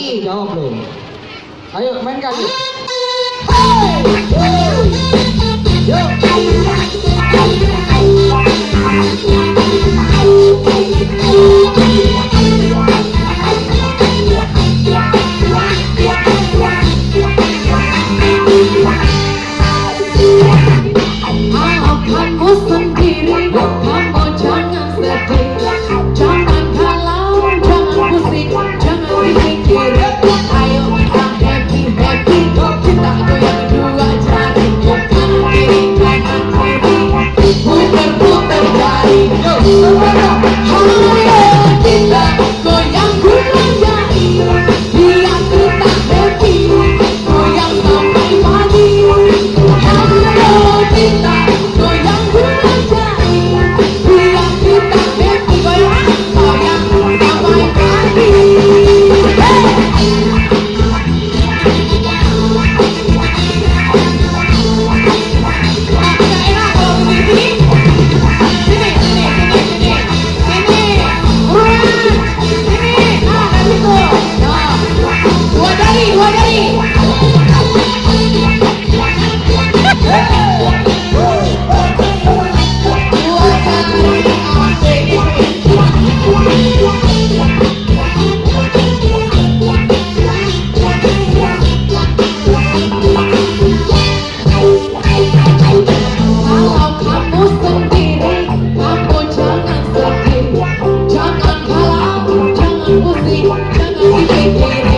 lagi. Jawab belum? Ayo mainkan yuk. Maafkanmu sendiri, kamu jangan sedih, jangan galau, jangan pusing, jangan dipikirin. Ayo kita happy happy, kita goyang dua jari, kanan kiri kanan kiri, puter puter jari. Ayo kita goyang dua jari, biar kita happy, goyang sampai pagi. Ayo kita goyang dua jari, biar kita happy, goyang goyang sampai pagi. Enak kalau begini. Sini, sini, sini, sini, sini, urunan, sini, nah dari situ, nah, dua jari, dua jari. Dua jari, kalau kamu sendiri, kamu jangan sedih, jangan galau, jangan pusing, jangan dipikirin.